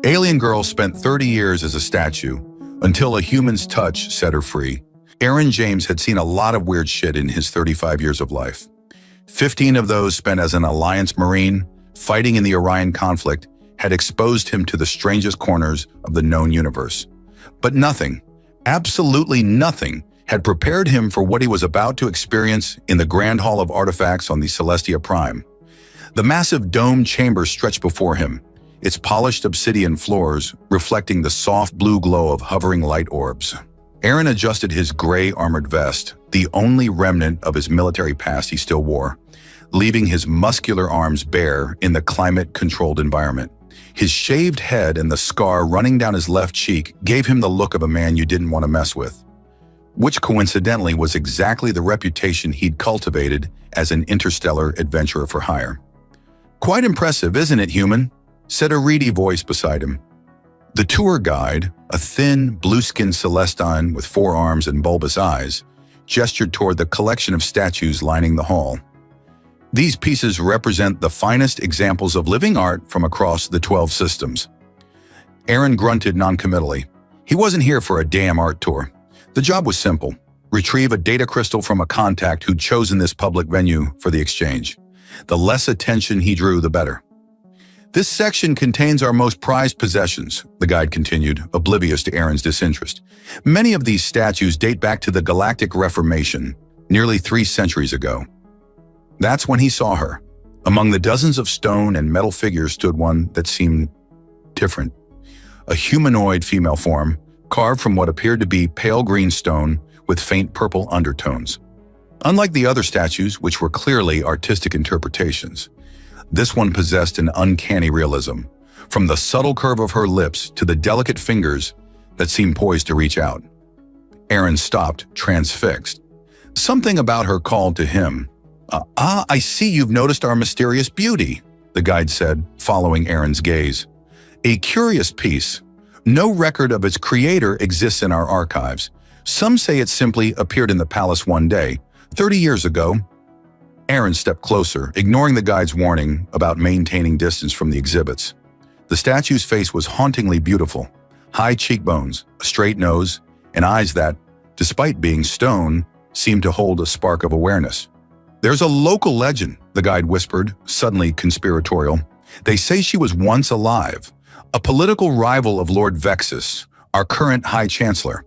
Alien Girl spent 30 years as a statue until a human's touch set her free. Aaron James had seen a lot of weird shit in his 35 years of life. 15 of those spent as an Alliance Marine, fighting in the Orion conflict, had exposed him to the strangest corners of the known universe. But nothing, absolutely nothing, had prepared him for what he was about to experience in the Grand Hall of Artifacts on the Celestia Prime. The massive domed chamber stretched before him, its polished obsidian floors reflecting the soft blue glow of hovering light orbs. Aaron adjusted his gray armored vest, the only remnant of his military past he still wore, leaving his muscular arms bare in the climate-controlled environment. His shaved head and the scar running down his left cheek gave him the look of a man you didn't want to mess with, which coincidentally was exactly the reputation he'd cultivated as an interstellar adventurer for hire. "Quite impressive, isn't it, human?" said a reedy voice beside him. The tour guide, a thin, blue-skinned Celestine with 4 arms and bulbous eyes, gestured toward the collection of statues lining the hall. These pieces represent the finest examples of living art from across the 12 systems. Aaron grunted noncommittally. He wasn't here for a damn art tour. The job was simple: retrieve a data crystal from a contact who'd chosen this public venue for the exchange. The less attention he drew, the better. "This section contains our most prized possessions," the guide continued, oblivious to Aaron's disinterest. "Many of these statues date back to the Galactic Reformation, nearly 3 centuries ago." That's when he saw her. Among the dozens of stone and metal figures stood one that seemed different. A humanoid female form, carved from what appeared to be pale green stone with faint purple undertones. Unlike the other statues, which were clearly artistic interpretations, this one possessed an uncanny realism, from the subtle curve of her lips to the delicate fingers that seemed poised to reach out. Aaron stopped, transfixed. Something about her called to him. I see you've noticed our mysterious beauty," the guide said, following Aaron's gaze. "A curious piece. No record of its creator exists in our archives. Some say it simply appeared in the palace one day, 30 years ago." Aaron stepped closer, ignoring the guide's warning about maintaining distance from the exhibits. The statue's face was hauntingly beautiful. High cheekbones, a straight nose, and eyes that, despite being stone, seemed to hold a spark of awareness. "There's a local legend," the guide whispered, suddenly conspiratorial. "They say she was once alive, a political rival of Lord Vexus, our current High Chancellor.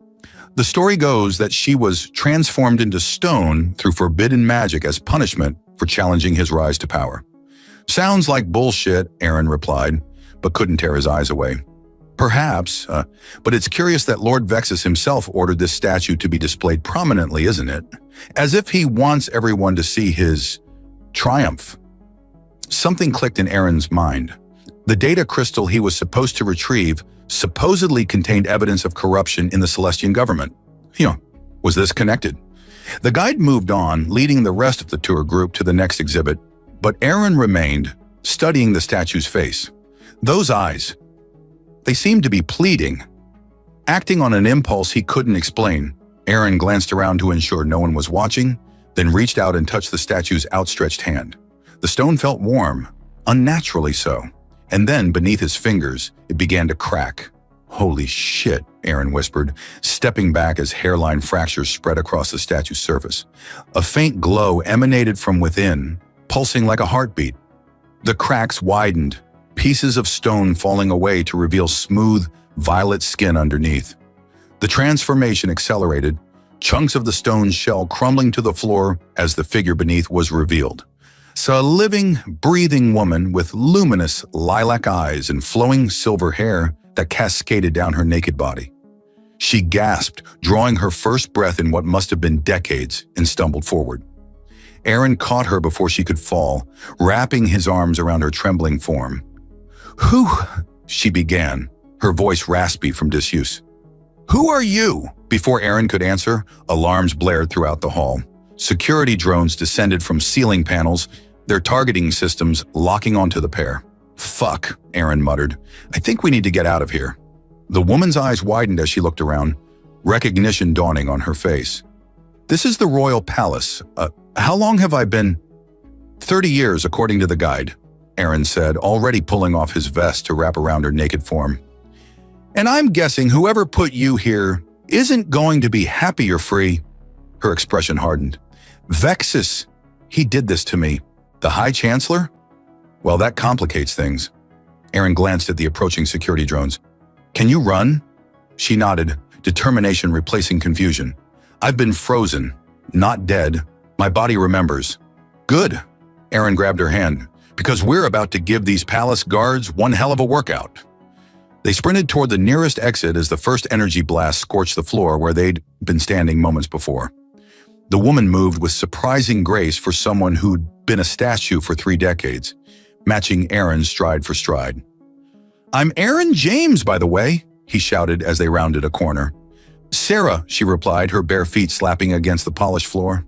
The story goes that she was transformed into stone through forbidden magic as punishment for challenging his rise to power." "Sounds like bullshit," Aaron replied, but couldn't tear his eyes away. "Perhaps, but it's curious that Lord Vexus himself ordered this statue to be displayed prominently, isn't it? As if he wants everyone to see his triumph." Something clicked in Aaron's mind. The data crystal he was supposed to retrieve supposedly contained evidence of corruption in the Celestian government. Was this connected? The guide moved on, leading the rest of the tour group to the next exhibit, but Aaron remained, studying the statue's face. Those eyes, they seemed to be pleading. Acting on an impulse he couldn't explain, Aaron glanced around to ensure no one was watching, then reached out and touched the statue's outstretched hand. The stone felt warm, unnaturally so, and then beneath his fingers, it began to crack. "Holy shit," Aaron whispered, stepping back as hairline fractures spread across the statue's surface. A faint glow emanated from within, pulsing like a heartbeat. The cracks widened, pieces of stone falling away to reveal smooth, violet skin underneath. The transformation accelerated, chunks of the stone shell crumbling to the floor as the figure beneath was revealed. A living, breathing woman with luminous lilac eyes and flowing silver hair that cascaded down her naked body. She gasped, drawing her first breath in what must have been decades, and stumbled forward. Aaron caught her before she could fall, wrapping his arms around her trembling form. "Who?" she began, her voice raspy from disuse. "Who are you?" Before Aaron could answer, alarms blared throughout the hall. Security drones descended from ceiling panels, their targeting systems locking onto the pair. "Fuck," Aaron muttered. "I think we need to get out of here." The woman's eyes widened as she looked around, recognition dawning on her face. "This is the Royal Palace. How long have I been?" 30 years, according to the guide. Aaron said, already pulling off his vest to wrap around her naked form. "And I'm guessing whoever put you here isn't going to be happy you're free." Her expression hardened. "Vexus, he did this to me." "The High Chancellor?" "Well, that complicates things." Aaron glanced at the approaching security drones. "Can you run?" She nodded, determination replacing confusion. "I've been frozen, not dead. My body remembers." "Good." Aaron grabbed her hand. "Because we're about to give these palace guards one hell of a workout." They sprinted toward the nearest exit as the first energy blast scorched the floor where they'd been standing moments before. The woman moved with surprising grace for someone who'd been a statue for 3 decades, matching Aaron's stride for stride. "I'm Aaron James, by the way," he shouted as they rounded a corner. "Sarah," she replied, her bare feet slapping against the polished floor.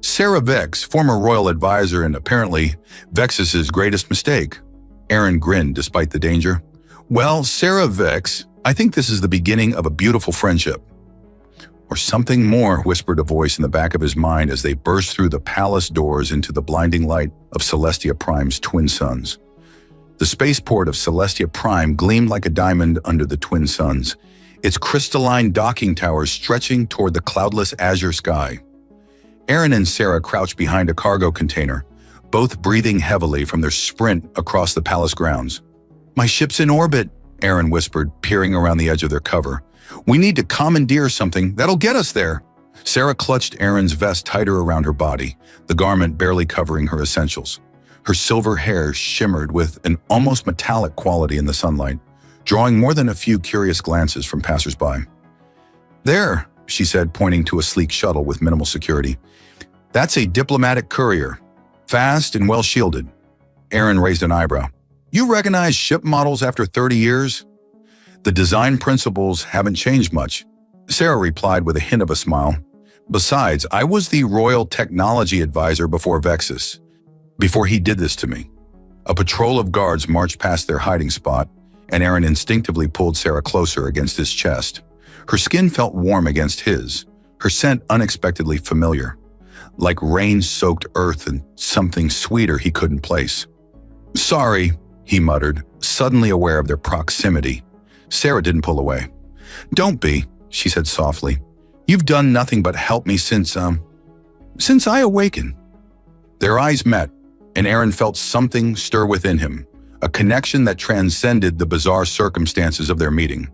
"Sarah Vex, former royal advisor and apparently Vexus's greatest mistake." Aaron grinned despite the danger. "Well, Sarah Vex, I think this is the beginning of a beautiful friendship." "Or something more," whispered a voice in the back of his mind as they burst through the palace doors into the blinding light of Celestia Prime's twin suns. The spaceport of Celestia Prime gleamed like a diamond under the twin suns, its crystalline docking towers stretching toward the cloudless azure sky. Aaron and Sarah crouched behind a cargo container, both breathing heavily from their sprint across the palace grounds. "My ship's in orbit," Aaron whispered, peering around the edge of their cover. "We need to commandeer something that'll get us there." Sarah clutched Aaron's vest tighter around her body, the garment barely covering her essentials. Her silver hair shimmered with an almost metallic quality in the sunlight, drawing more than a few curious glances from passersby. "There," she said, pointing to a sleek shuttle with minimal security. "That's a diplomatic courier, fast and well-shielded." Aaron raised an eyebrow. "You recognize ship models after 30 years? "The design principles haven't changed much," Sarah replied with a hint of a smile. "Besides, I was the royal technology advisor before Vexus, before he did this to me." A patrol of guards marched past their hiding spot, and Aaron instinctively pulled Sarah closer against his chest. Her skin felt warm against his, her scent unexpectedly familiar, like rain-soaked earth and something sweeter he couldn't place. "Sorry," he muttered, suddenly aware of their proximity. Sarah didn't pull away. "Don't be," she said softly. "You've done nothing but help me since I awakened." Their eyes met, and Aaron felt something stir within him, a connection that transcended the bizarre circumstances of their meeting.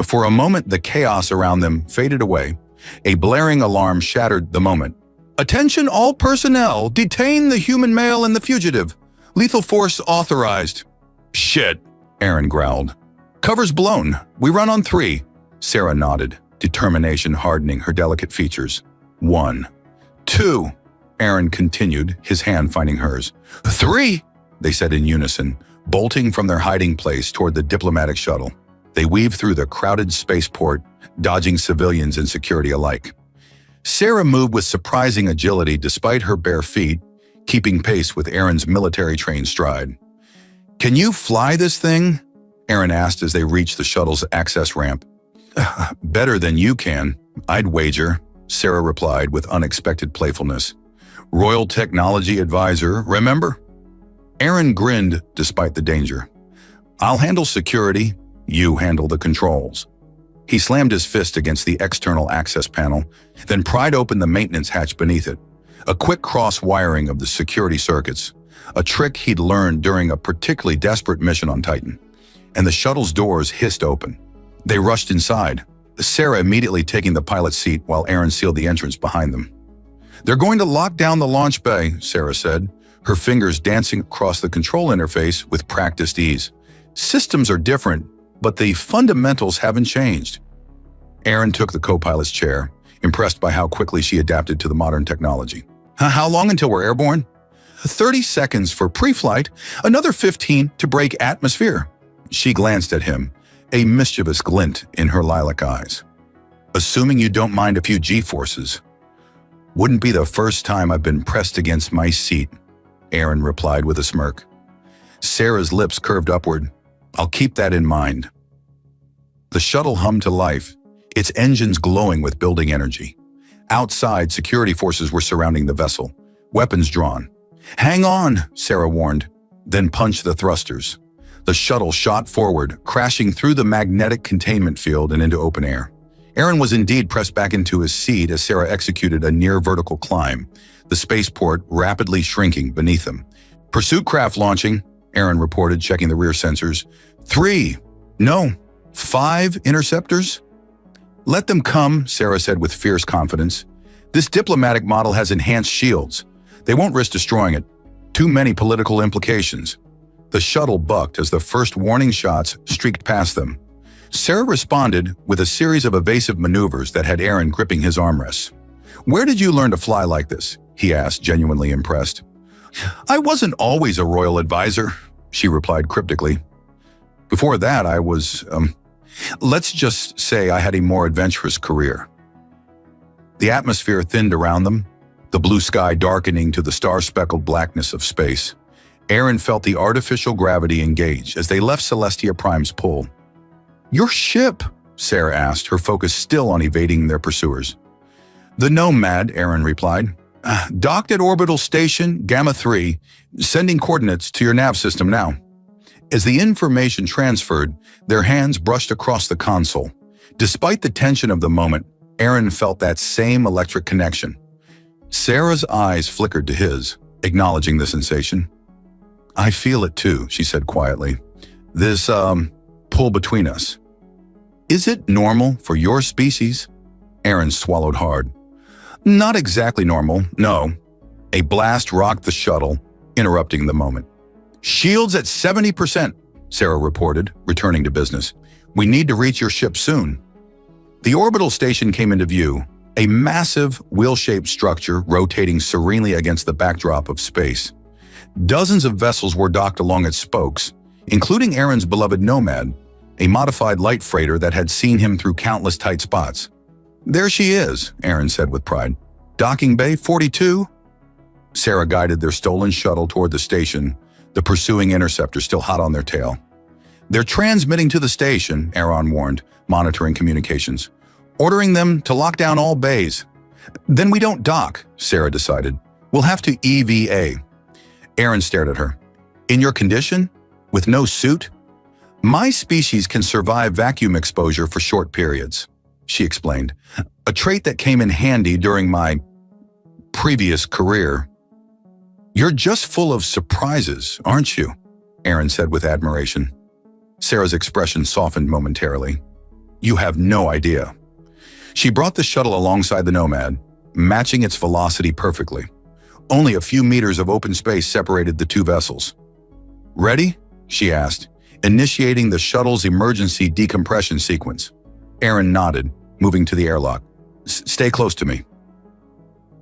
For a moment, the chaos around them faded away. A blaring alarm shattered the moment. "Attention all personnel, detain the human male and the fugitive. Lethal force authorized." "Shit," Aaron growled. "Cover's blown. We run on 3. Sarah nodded, determination hardening her delicate features. 1. 2. Aaron continued, his hand finding hers. 3, they said in unison, bolting from their hiding place toward the diplomatic shuttle. They weaved through the crowded spaceport, dodging civilians and security alike. Sarah moved with surprising agility despite her bare feet, keeping pace with Aaron's military-trained stride. "Can you fly this thing?" Aaron asked as they reached the shuttle's access ramp. "Better than you can, I'd wager," Sarah replied with unexpected playfulness. "Royal Technology Advisor, remember?" Aaron grinned despite the danger. "I'll handle security, you handle the controls." He slammed his fist against the external access panel, then pried open the maintenance hatch beneath it. A quick cross-wiring of the security circuits, a trick he'd learned during a particularly desperate mission on Titan. And the shuttle's doors hissed open. They rushed inside, Sarah immediately taking the pilot's seat while Aaron sealed the entrance behind them. "They're going to lock down the launch bay," Sarah said, her fingers dancing across the control interface with practiced ease. "Systems are different, but the fundamentals haven't changed." Aaron took the co-pilot's chair, impressed by how quickly she adapted to the modern technology. "How long until we're airborne?" 30 seconds for pre-flight, another 15 to break atmosphere." She glanced at him, a mischievous glint in her lilac eyes. "Assuming you don't mind a few G-forces." "Wouldn't be the first time I've been pressed against my seat," Aaron replied with a smirk. Sarah's lips curved upward. "I'll keep that in mind." The shuttle hummed to life, its engines glowing with building energy. Outside, security forces were surrounding the vessel, weapons drawn. "Hang on," Sarah warned. then punched the thrusters. The shuttle shot forward, crashing through the magnetic containment field and into open air. Aaron was indeed pressed back into his seat as Sarah executed a near-vertical climb, the spaceport rapidly shrinking beneath them. "Pursuit craft launching," Aaron reported, checking the rear sensors. 3, no, 5 interceptors? "Let them come," Sarah said with fierce confidence. "This diplomatic model has enhanced shields. They won't risk destroying it. Too many political implications." The shuttle bucked as the first warning shots streaked past them. Sarah responded with a series of evasive maneuvers that had Aaron gripping his armrests. "Where did you learn to fly like this?" he asked, genuinely impressed. "I wasn't always a royal advisor," she replied cryptically. "Before that, I was, let's just say I had a more adventurous career." The atmosphere thinned around them, the blue sky darkening to the star-speckled blackness of space. Aaron felt the artificial gravity engage as they left Celestia Prime's pull. "Your ship?" Sarah asked, her focus still on evading their pursuers. "The Nomad," Aaron replied. "Docked at Orbital Station Gamma 3, sending coordinates to your nav system now." As the information transferred, their hands brushed across the console. Despite the tension of the moment, Aaron felt that same electric connection. Sarah's eyes flickered to his, acknowledging the sensation. "I feel it too," she said quietly. "This, pull between us." "Is it normal for your species?" Aaron swallowed hard. "Not exactly normal, no." A blast rocked the shuttle, interrupting the moment. "Shields at 70%, Sarah reported, returning to business. "We need to reach your ship soon." The orbital station came into view, a massive, wheel-shaped structure rotating serenely against the backdrop of space. Dozens of vessels were docked along its spokes, including Aaron's beloved Nomad, a modified light freighter that had seen him through countless tight spots. "There she is," Aaron said with pride. "Docking Bay 42? Sarah guided their stolen shuttle toward the station, the pursuing interceptor still hot on their tail. "They're transmitting to the station," Aaron warned, monitoring communications. "Ordering them to lock down all bays." "Then we don't dock," Sarah decided. "We'll have to EVA." Aaron stared at her. "In your condition? With no suit?" "My species can survive vacuum exposure for short periods," she explained. "A trait that came in handy during my previous career." "You're just full of surprises, aren't you?" Aaron said with admiration. Sarah's expression softened momentarily. "You have no idea." She brought the shuttle alongside the Nomad, matching its velocity perfectly. Only a few meters of open space separated the two vessels. "Ready?" she asked, initiating the shuttle's emergency decompression sequence. Aaron nodded, moving to the airlock. "Stay close to me."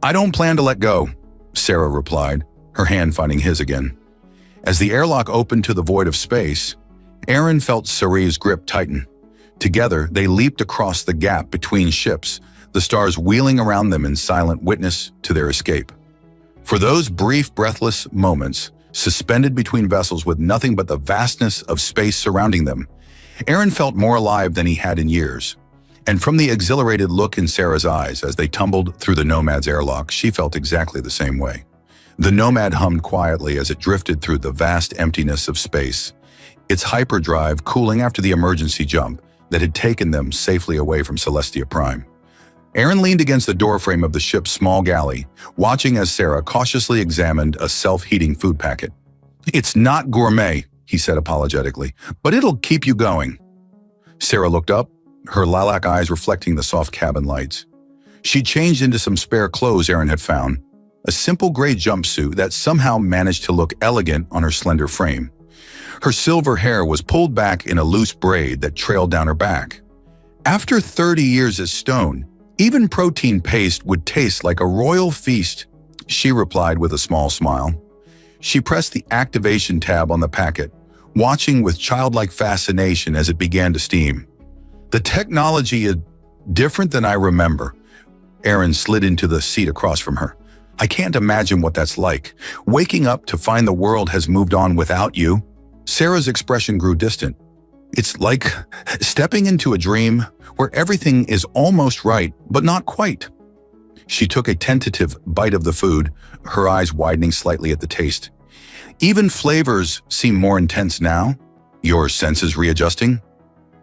"I don't plan to let go," Sarah replied, her hand finding his again. As the airlock opened to the void of space, Aaron felt Sarie's grip tighten. Together, they leaped across the gap between ships, the stars wheeling around them in silent witness to their escape. For those brief, breathless moments, suspended between vessels with nothing but the vastness of space surrounding them, Aaron felt more alive than he had in years. And from the exhilarated look in Sarah's eyes as they tumbled through the Nomad's airlock, she felt exactly the same way. The Nomad hummed quietly as it drifted through the vast emptiness of space, its hyperdrive cooling after the emergency jump that had taken them safely away from Celestia Prime. Aaron leaned against the doorframe of the ship's small galley, watching as Sarah cautiously examined a self-heating food packet. "It's not gourmet," he said apologetically, "but it'll keep you going." Sarah looked up, her lilac eyes reflecting the soft cabin lights. She changed into some spare clothes Aaron had found, a simple gray jumpsuit that somehow managed to look elegant on her slender frame. Her silver hair was pulled back in a loose braid that trailed down her back. After 30 years as Stone, even protein paste would taste like a royal feast, she replied with a small smile. She pressed the activation tab on the packet, watching with childlike fascination as it began to steam. "The technology is different than I remember." Aaron slid into the seat across from her. "I can't imagine what that's like, waking up to find the world has moved on without you." Sarah's expression grew distant. "It's like stepping into a dream where everything is almost right, but not quite." She took a tentative bite of the food, her eyes widening slightly at the taste. Even flavors seem more intense now? Your senses readjusting?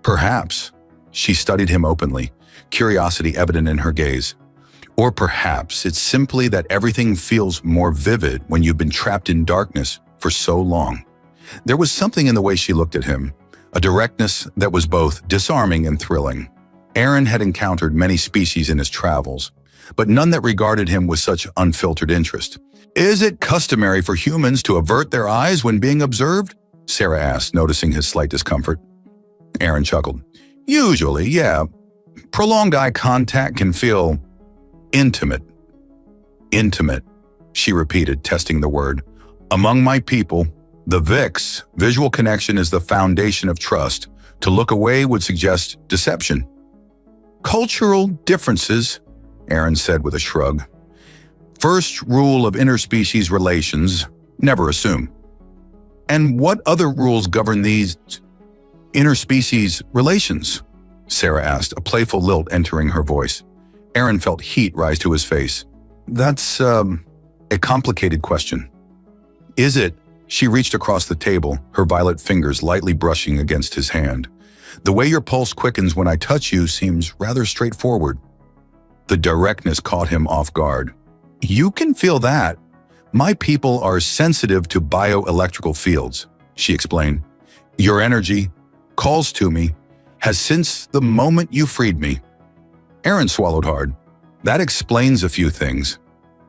Perhaps. She studied him openly, curiosity evident in her gaze. Or perhaps it's simply that everything feels more vivid when you've been trapped in darkness for so long. There was something in the way she looked at him, a directness that was both disarming and thrilling. Aaron had encountered many species in his travels, but none that regarded him with such unfiltered interest. "Is it customary for humans to avert their eyes when being observed?" Sarah asked, noticing his slight discomfort. Aaron chuckled. "Usually, yeah. Prolonged eye contact can feel intimate." "Intimate," she repeated, testing the word. "Among my people, the VIX, visual connection, is the foundation of trust. To look away would suggest deception." "Cultural differences," Aaron said with a shrug. "First rule of interspecies relations, never assume." "And what other rules govern these interspecies relations?" Sarah asked, a playful lilt entering her voice. Aaron felt heat rise to his face. "That's a complicated question." "Is it?" She reached across the table, her violet fingers lightly brushing against his hand. "The way your pulse quickens when I touch you seems rather straightforward." The directness caught him off guard. "You can feel that. My people are sensitive to bioelectrical fields," she explained. "Your energy calls to me, has since the moment you freed me." Aaron swallowed hard. "That explains a few things.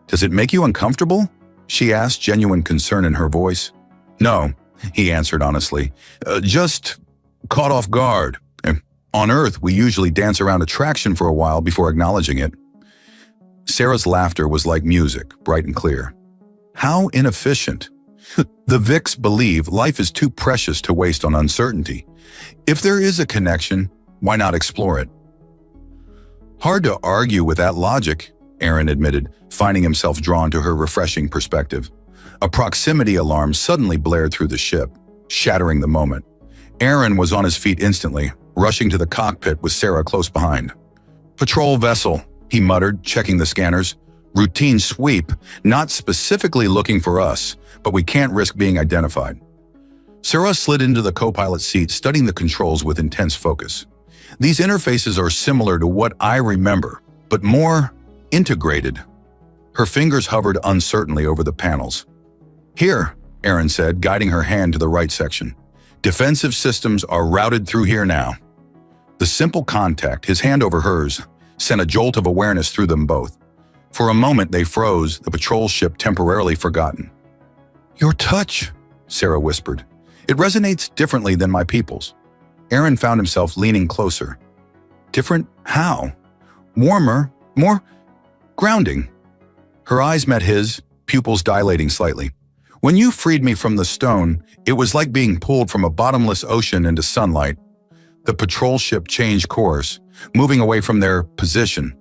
Does it make you uncomfortable?" she asked, genuine concern in her voice. "No," he answered honestly. Just caught off guard. On Earth, we usually dance around attraction for a while before acknowledging it." Sarah's laughter was like music, bright and clear. "How inefficient. The VIX believe life is too precious to waste on uncertainty. If there is a connection, why not explore it?" "Hard to argue with that logic," Aaron admitted, finding himself drawn to her refreshing perspective. A proximity alarm suddenly blared through the ship, shattering the moment. Aaron was on his feet instantly, rushing to the cockpit with Sarah close behind. "Patrol vessel," he muttered, checking the scanners. "Routine sweep, not specifically looking for us, but we can't risk being identified." Sarah slid into the co-pilot seat, studying the controls with intense focus. "These interfaces are similar to what I remember, but more integrated." Her fingers hovered uncertainly over the panels. "Here," Aaron said, guiding her hand to the right section. "Defensive systems are routed through here now." The simple contact, his hand over hers, sent a jolt of awareness through them both. For a moment they froze, the patrol ship temporarily forgotten. "Your touch," Sarah whispered. "It resonates differently than my people's." Aaron found himself leaning closer. "Different how?" "Warmer, more grounding." Her eyes met his, pupils dilating slightly. "When you freed me from the stone, it was like being pulled from a bottomless ocean into sunlight." The patrol ship changed course, moving away from their position.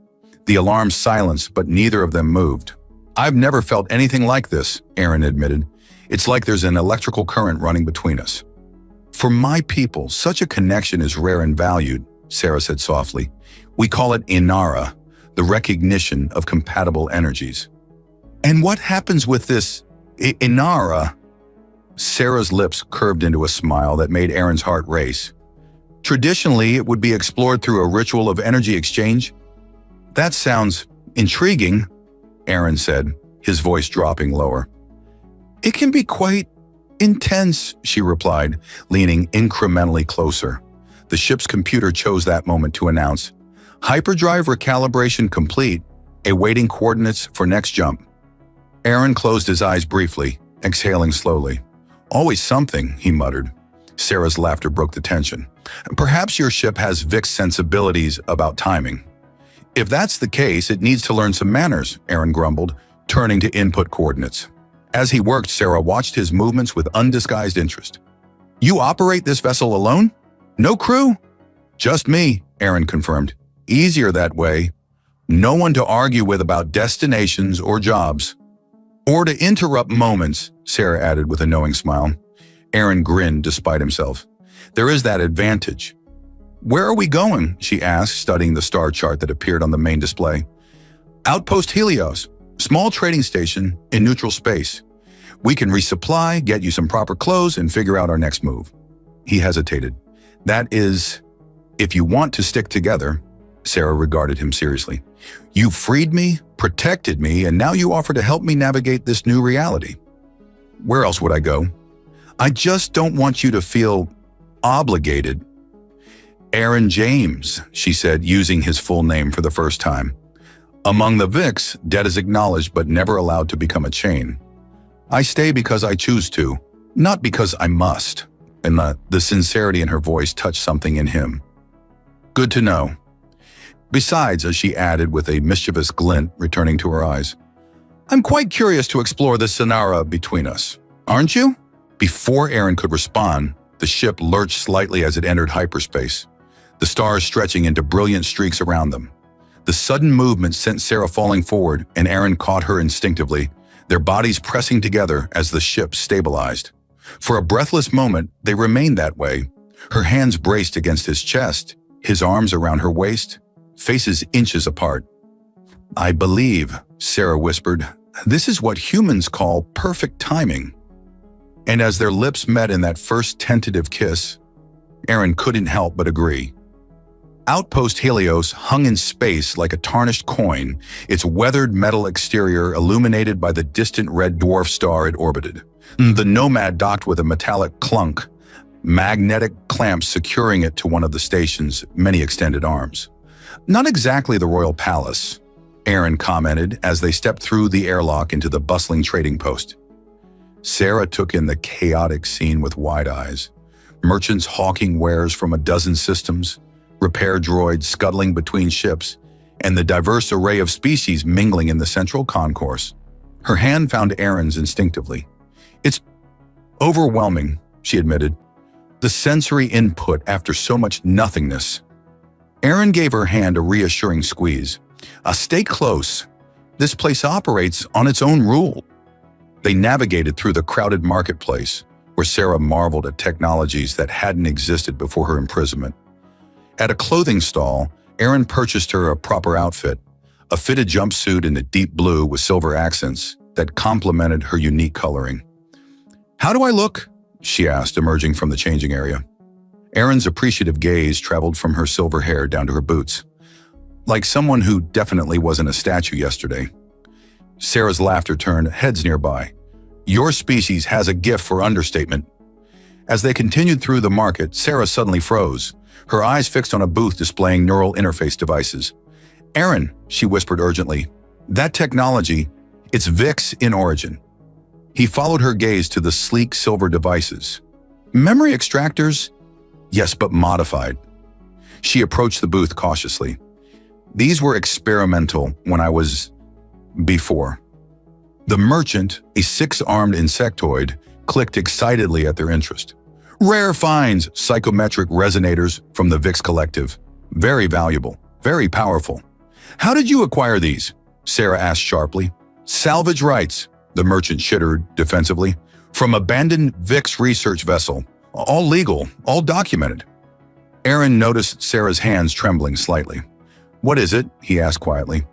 The alarm silenced, but neither of them moved. "I've never felt anything like this," Aaron admitted. "It's like there's an electrical current running between us." "For my people, such a connection is rare and valued," Sarah said softly. "We call it Inara, the recognition of compatible energies." "And what happens with this Inara?" Sarah's lips curved into a smile that made Aaron's heart race. "Traditionally, it would be explored through a ritual of energy exchange." "That sounds intriguing," Aaron said, his voice dropping lower. "It can be quite intense," she replied, leaning incrementally closer. The ship's computer chose that moment to announce, "Hyperdrive recalibration complete, awaiting coordinates for next jump." Aaron closed his eyes briefly, exhaling slowly. "Always something," he muttered. Sarah's laughter broke the tension. "Perhaps your ship has VIX sensibilities about timing." "If that's the case, it needs to learn some manners," Aaron grumbled, turning to input coordinates. As he worked, Sarah watched his movements with undisguised interest. "You operate this vessel alone? No crew?" "Just me," Aaron confirmed. "Easier that way. No one to argue with about destinations or jobs." "Or to interrupt moments," Sarah added with a knowing smile. Aaron grinned despite himself. "There is that advantage." "Where are we going?" she asked, studying the star chart that appeared on the main display. "Outpost Helios, small trading station in neutral space. We can resupply, get you some proper clothes, and figure out our next move." He hesitated. "That is, if you want to stick together." Sarah regarded him seriously. "You freed me, protected me, and now you offer to help me navigate this new reality. Where else would I go? I just don't want you to feel obligated." "Aaron James," she said, using his full name for the first time. "Among the Vix, debt is acknowledged but never allowed to become a chain. I stay because I choose to, not because I must." And the sincerity in her voice touched something in him. "Good to know. Besides," as she added with a mischievous glint returning to her eyes, "I'm quite curious to explore the scenario between us. Aren't you?" Before Aaron could respond, the ship lurched slightly as it entered hyperspace, the stars stretching into brilliant streaks around them. The sudden movement sent Sarah falling forward, and Aaron caught her instinctively, their bodies pressing together as the ship stabilized. For a breathless moment, they remained that way, her hands braced against his chest, his arms around her waist, faces inches apart. "I believe," Sarah whispered, "this is what humans call perfect timing." And as their lips met in that first tentative kiss, Aaron couldn't help but agree. Outpost Helios hung in space like a tarnished coin, its weathered metal exterior illuminated by the distant red dwarf star it orbited. The Nomad docked with a metallic clunk, magnetic clamps securing it to one of the station's many extended arms. "Not exactly the royal palace," Aaron commented as they stepped through the airlock into the bustling trading post. Sarah took in the chaotic scene with wide eyes. Merchants hawking wares from a dozen systems, repair droids scuttling between ships, and the diverse array of species mingling in the central concourse. Her hand found Aaron's instinctively. "It's overwhelming," she admitted. "The sensory input after so much nothingness." Aaron gave her hand a reassuring squeeze. "Stay close. This place operates on its own rule." They navigated through the crowded marketplace, where Sarah marveled at technologies that hadn't existed before her imprisonment. At a clothing stall, Aaron purchased her a proper outfit, a fitted jumpsuit in a deep blue with silver accents that complemented her unique coloring. "How do I look?" she asked, emerging from the changing area. Aaron's appreciative gaze traveled from her silver hair down to her boots. "Like someone who definitely wasn't a statue yesterday." Sarah's laughter turned heads nearby. "Your species has a gift for understatement." As they continued through the market, Sarah suddenly froze, her eyes fixed on a booth displaying neural interface devices. "Aaron," she whispered urgently, "that technology, it's VIX in origin." He followed her gaze to the sleek silver devices. "Memory extractors?" "Yes, but modified." She approached the booth cautiously. "These were experimental when I was before." The merchant, a six-armed insectoid, clicked excitedly at their interest. "Rare finds, psychometric resonators from the VIX Collective. Very valuable, very powerful." "How did you acquire these?" Sarah asked sharply. "Salvage rights," the merchant chittered defensively. "From abandoned VIX research vessel. All legal, all documented." Aaron noticed Sarah's hands trembling slightly. "What is it?" he asked quietly.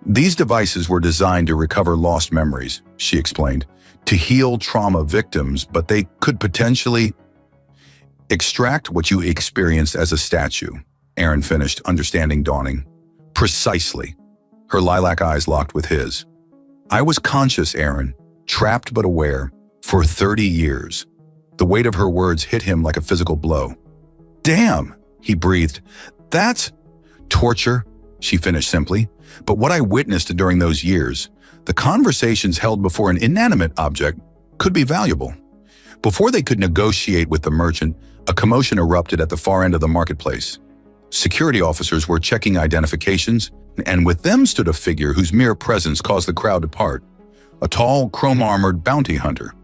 "These devices were designed to recover lost memories," she explained, "to heal trauma victims, but they could potentially extract what you experienced as a statue," Aaron finished, understanding dawning. "Precisely." Her lilac eyes locked with his. "I was conscious, Aaron, trapped but aware, for 30 years. The weight of her words hit him like a physical blow. "Damn," he breathed. "That's torture," she finished simply. "But what I witnessed during those years, the conversations held before an inanimate object, could be valuable." Before they could negotiate with the merchant, a commotion erupted at the far end of the marketplace. Security officers were checking identifications, and with them stood a figure whose mere presence caused the crowd to part. A tall, chrome-armored bounty hunter.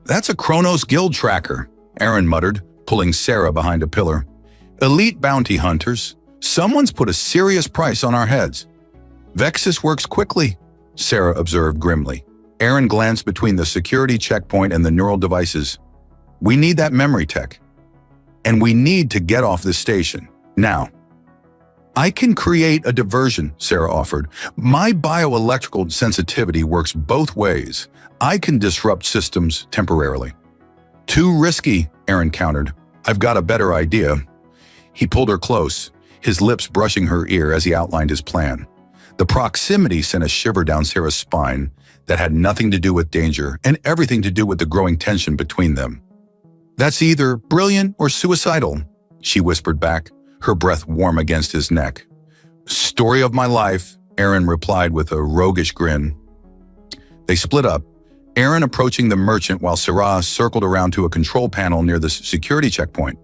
"That's a Kronos Guild tracker," Aaron muttered, pulling Sarah behind a pillar. "Elite bounty hunters. Someone's put a serious price on our heads." "Vexus works quickly," Sarah observed grimly. Aaron glanced between the security checkpoint and the neural devices. "We need that memory tech. And we need to get off this station. Now." "I can create a diversion," Sarah offered. "My bioelectrical sensitivity works both ways. I can disrupt systems temporarily. Too risky, Aaron countered. I've got a better idea. He pulled her close, his lips brushing her ear as he outlined his plan. The proximity sent a shiver down Sarah's spine that had nothing to do with danger and everything to do with the growing tension between them. That's either brilliant or suicidal, she whispered back, her breath warm against his neck. Story of my life, Aaron replied with a roguish grin. They split up, Aaron approaching the merchant while Sarah circled around to a control panel near the security checkpoint.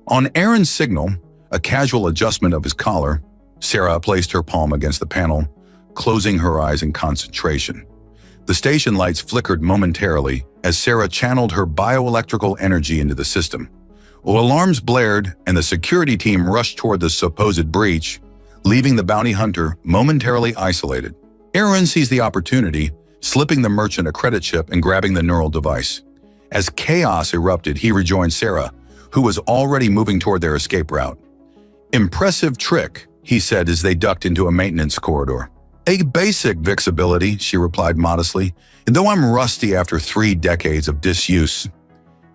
On Aaron's signal, a casual adjustment of his collar, Sarah placed her palm against the panel, closing her eyes in concentration. The station lights flickered momentarily as Sarah channeled her bioelectrical energy into the system. Alarms blared and the security team rushed toward the supposed breach, leaving the bounty hunter momentarily isolated. Aaron seized the opportunity, slipping the merchant a credit chip and grabbing the neural device. As chaos erupted, he rejoined Sarah, who was already moving toward their escape route. Impressive trick, he said as they ducked into a maintenance corridor. A basic Vix ability, she replied modestly, though I'm rusty after 3 decades of disuse.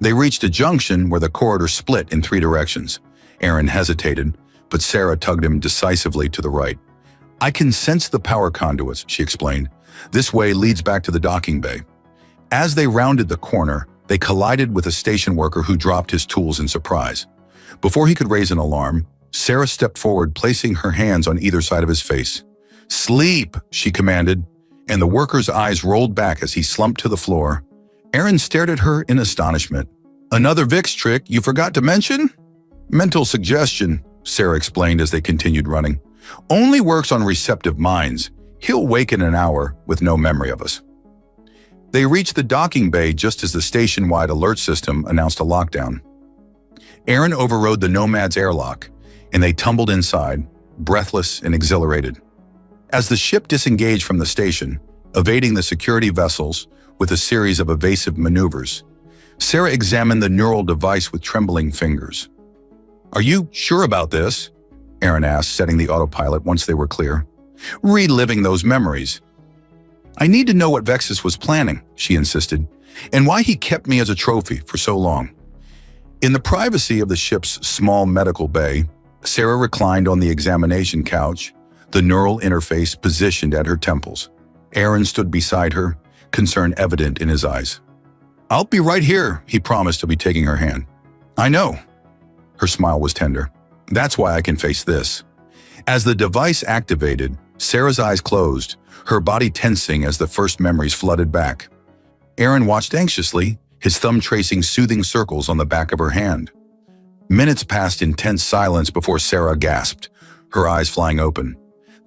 They reached a junction where the corridor split in 3 directions. Aaron hesitated, but Sarah tugged him decisively to the right. I can sense the power conduits, she explained. This way leads back to the docking bay. As they rounded the corner, they collided with a station worker who dropped his tools in surprise. Before he could raise an alarm, Sarah stepped forward, placing her hands on either side of his face. Sleep, she commanded, and the worker's eyes rolled back as he slumped to the floor. Aaron stared at her in astonishment. Another Vix trick you forgot to mention? Mental suggestion, Sarah explained as they continued running. Only works on receptive minds. He'll wake in an hour with no memory of us. They reached the docking bay just as the station-wide alert system announced a lockdown. Aaron overrode the Nomad's airlock, and they tumbled inside, breathless and exhilarated. As the ship disengaged from the station, evading the security vessels with a series of evasive maneuvers, Sarah examined the neural device with trembling fingers. Are you sure about this? Aaron asked, setting the autopilot once they were clear. Reliving those memories. I need to know what Vexus was planning, she insisted, and why he kept me as a trophy for so long. In the privacy of the ship's small medical bay, Sarah reclined on the examination couch, the neural interface positioned at her temples. Aaron stood beside her, concern evident in his eyes. I'll be right here, he promised to be taking her hand. I know. Her smile was tender. That's why I can face this. As the device activated, Sarah's eyes closed, her body tensing as the first memories flooded back. Aaron watched anxiously, his thumb tracing soothing circles on the back of her hand. Minutes passed in tense silence before Sarah gasped, her eyes flying open.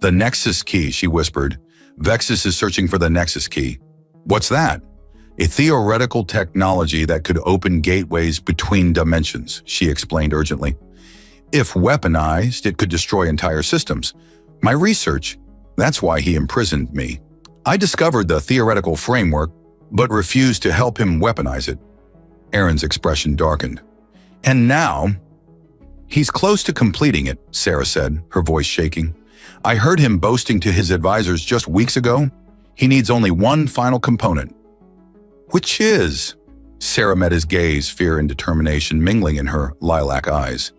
The Nexus key, she whispered. Vexus is searching for the Nexus key. What's that? A theoretical technology that could open gateways between dimensions, she explained urgently. If weaponized, it could destroy entire systems. My research, that's why he imprisoned me. I discovered the theoretical framework, but refused to help him weaponize it. Aaron's expression darkened. And now, he's close to completing it, Sarah said, her voice shaking. I heard him boasting to his advisors just weeks ago. He needs only one final component. Which is? Sarah met his gaze, fear and determination mingling in her lilac eyes.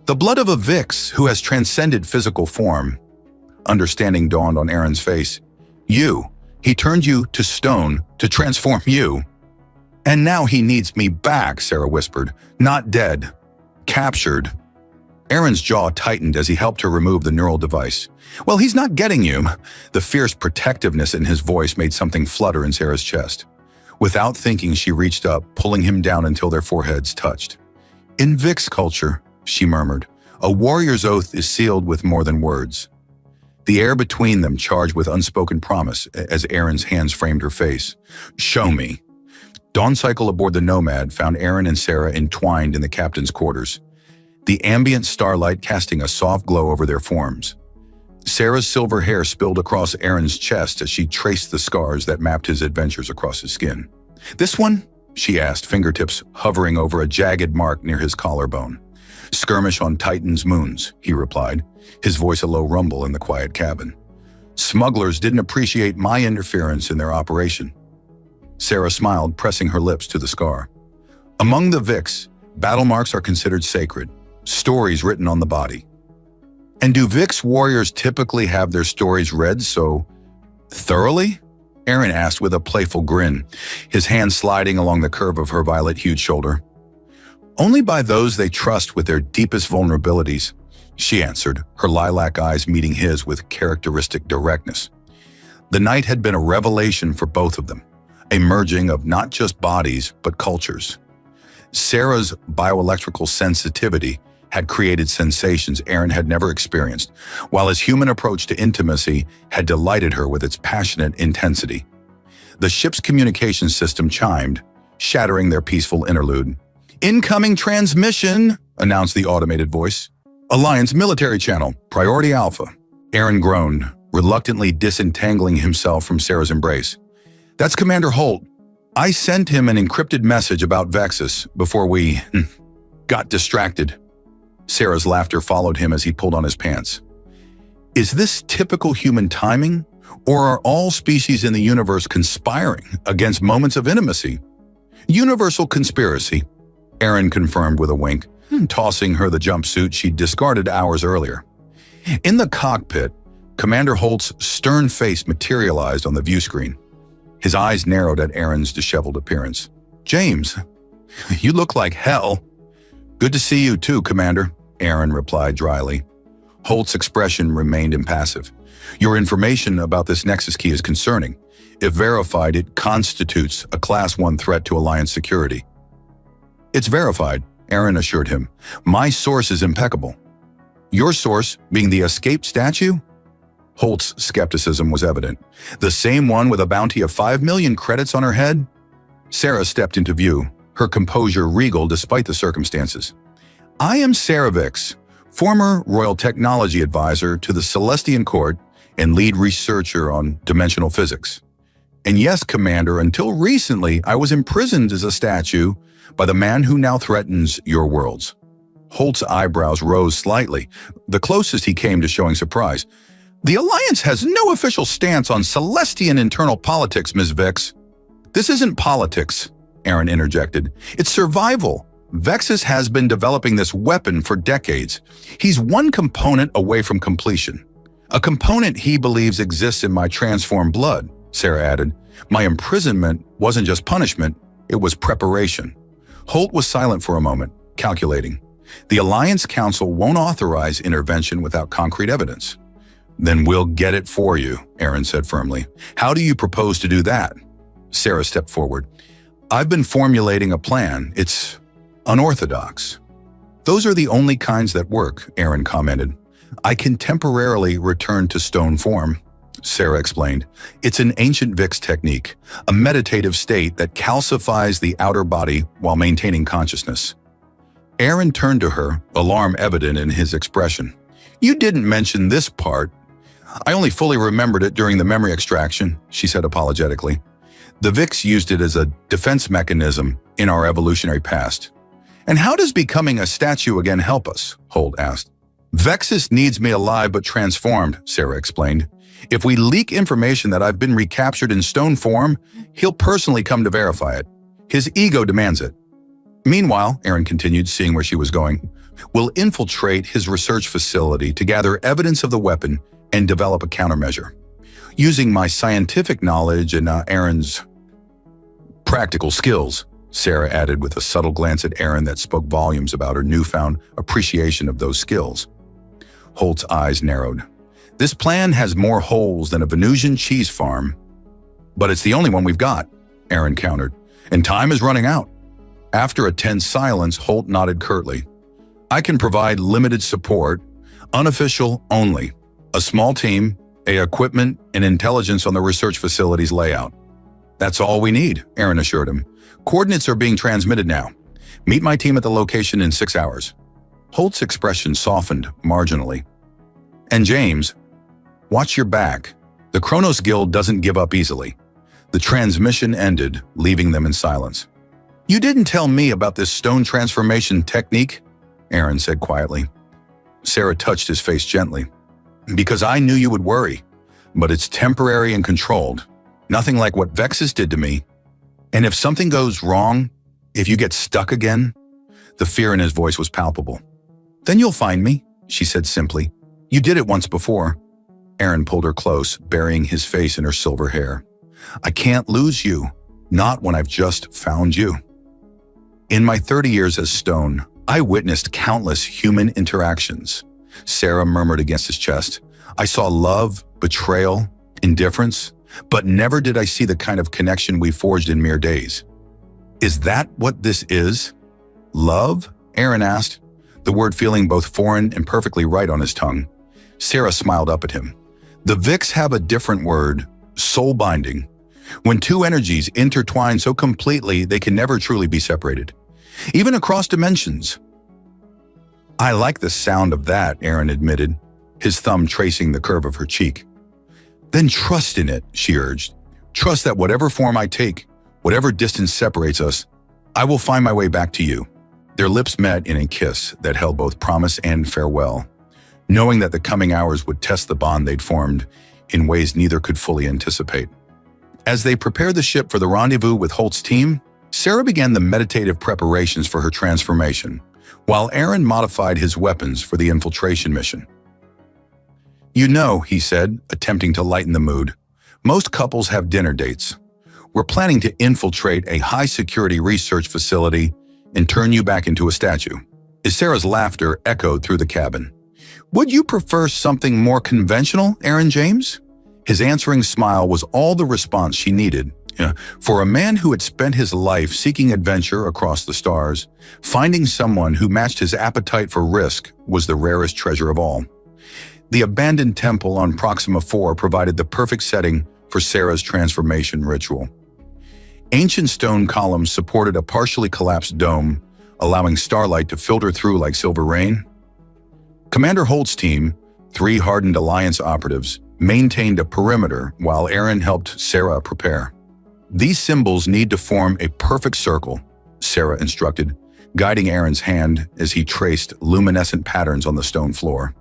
The blood of a Vix who has transcended physical form. Understanding dawned on Aaron's face. You. He turned you to stone to transform you. And now he needs me back, Sarah whispered. Not dead. Captured. Aaron's jaw tightened as he helped her remove the neural device. Well, he's not getting you. The fierce protectiveness in his voice made something flutter in Sarah's chest. Without thinking, she reached up, pulling him down until their foreheads touched. In Vix culture, she murmured, a warrior's oath is sealed with more than words. The air between them charged with unspoken promise as Aaron's hands framed her face. Show me. Dawn cycle aboard the Nomad found Aaron and Sarah entwined in the captain's quarters, the ambient starlight casting a soft glow over their forms. Sarah's silver hair spilled across Aaron's chest as she traced the scars that mapped his adventures across his skin. This one? She asked, fingertips hovering over a jagged mark near his collarbone. Skirmish on Titan's moons, he replied, his voice a low rumble in the quiet cabin. Smugglers didn't appreciate my interference in their operation. Sarah smiled, pressing her lips to the scar. Among the Vix, battle marks are considered sacred, stories written on the body. And do Vix warriors typically have their stories read so thoroughly? Aaron asked with a playful grin, his hand sliding along the curve of her violet-hued shoulder. Only by those they trust with their deepest vulnerabilities, she answered, her lilac eyes meeting his with characteristic directness. The night had been a revelation for both of them, a merging of not just bodies, but cultures. Sarah's bioelectrical sensitivity had created sensations Aaron had never experienced, while his human approach to intimacy had delighted her with its passionate intensity. The ship's communication system chimed, shattering their peaceful interlude. "Incoming transmission," announced the automated voice. "Alliance military channel, priority Alpha." Aaron groaned, reluctantly disentangling himself from Sarah's embrace. "That's Commander Holt. I sent him an encrypted message about Vexus before we got distracted." Sarah's laughter followed him as he pulled on his pants. "Is this typical human timing, or are all species in the universe conspiring against moments of intimacy?" "Universal conspiracy," Aaron confirmed with a wink, tossing her the jumpsuit she'd discarded hours earlier. In the cockpit, Commander Holt's stern face materialized on the view screen. His eyes narrowed at Aaron's disheveled appearance. "James, you look like hell." "Good to see you too, Commander," Aaron replied dryly. Holt's expression remained impassive. "Your information about this Nexus key is concerning. If verified, it constitutes a Class 1 threat to Alliance security." "It's verified," Aaron assured him. "My source is impeccable." "Your source being the escaped statue?" Holt's skepticism was evident. "The same one with a bounty of 5 million credits on her head?" Sarah stepped into view, her composure regal despite the circumstances. "I am Sarah Vix, former Royal Technology Advisor to the Celestian Court and lead researcher on dimensional physics. And yes, Commander, until recently I was imprisoned as a statue by the man who now threatens your worlds." Holt's eyebrows rose slightly, the closest he came to showing surprise. "The Alliance has no official stance on Celestian internal politics, Ms. Vix." "This isn't politics," Aaron interjected. "It's survival. Vexus has been developing this weapon for decades. He's one component away from completion. A component he believes exists in my transformed blood," Sarah added. "My imprisonment wasn't just punishment, it was preparation." Holt was silent for a moment, calculating. "The Alliance Council won't authorize intervention without concrete evidence." "Then we'll get it for you," Aaron said firmly. "How do you propose to do that?" Sarah stepped forward. "I've been formulating a plan. It's unorthodox." "Those are the only kinds that work," Aaron commented. "I can temporarily return to stone form," Sarah explained. "It's an ancient Vix technique, a meditative state that calcifies the outer body while maintaining consciousness." Aaron turned to her, alarm evident in his expression. "You didn't mention this part." "I only fully remembered it during the memory extraction," she said apologetically. "The Vix used it as a defense mechanism in our evolutionary past." "And how does becoming a statue again help us?" Holt asked. "Vexus needs me alive but transformed," Sarah explained. "If we leak information that I've been recaptured in stone form, he'll personally come to verify it. His ego demands it. Meanwhile," Aaron continued, seeing where she was going, "we'll infiltrate his research facility to gather evidence of the weapon and develop a countermeasure. Using my scientific knowledge and Aaron's practical skills," Sarah added with a subtle glance at Aaron that spoke volumes about her newfound appreciation of those skills. Holt's eyes narrowed. "This plan has more holes than a Venusian cheese farm." "But it's the only one we've got," Aaron countered, "and time is running out." After a tense silence, Holt nodded curtly. "I can provide limited support, unofficial only. A small team, equipment, and intelligence on the research facility's layout." "That's all we need," Aaron assured him. "Coordinates are being transmitted now. Meet my team at the location in 6 hours." Holt's expression softened marginally. "And James, watch your back. The Kronos Guild doesn't give up easily." The transmission ended, leaving them in silence. "You didn't tell me about this stone transformation technique," Aaron said quietly. Sarah touched his face gently. "Because I knew you would worry, but it's temporary and controlled. Nothing like what Vexus did to me." And if something goes wrong, if you get stuck again, the fear in his voice was palpable. Then you'll find me, she said simply. You did it once before. Aaron pulled her close, burying his face in her silver hair. I can't lose you, not when I've just found you. In my 30 years as Stone, I witnessed countless human interactions. Sarah murmured against his chest. I saw love, betrayal, indifference, but never did I see the kind of connection we forged in mere days. Is that what this is? Love? Aaron asked, the word feeling both foreign and perfectly right on his tongue. Sarah smiled up at him. The Vicks have a different word, soul binding. When two energies intertwine so completely, they can never truly be separated, even across dimensions. I like the sound of that, Aaron admitted, his thumb tracing the curve of her cheek. Then trust in it, she urged. Trust that whatever form I take, whatever distance separates us, I will find my way back to you. Their lips met in a kiss that held both promise and farewell, knowing that the coming hours would test the bond they'd formed in ways neither could fully anticipate. As they prepared the ship for the rendezvous with Holt's team, Sarah began the meditative preparations for her transformation, while Aaron modified his weapons for the infiltration mission. You know, he said, attempting to lighten the mood, most couples have dinner dates. We're planning to infiltrate a high-security research facility and turn you back into a statue. As Sarah's laughter echoed through the cabin. Would you prefer something more conventional, Aaron James? His answering smile was all the response she needed. For a man who had spent his life seeking adventure across the stars, finding someone who matched his appetite for risk was the rarest treasure of all. The abandoned temple on Proxima 4 provided the perfect setting for Sarah's transformation ritual. Ancient stone columns supported a partially collapsed dome, allowing starlight to filter through like silver rain. Commander Holt's team, 3 hardened Alliance operatives, maintained a perimeter while Aaron helped Sarah prepare. These symbols need to form a perfect circle, Sarah instructed, guiding Aaron's hand as he traced luminescent patterns on the stone floor.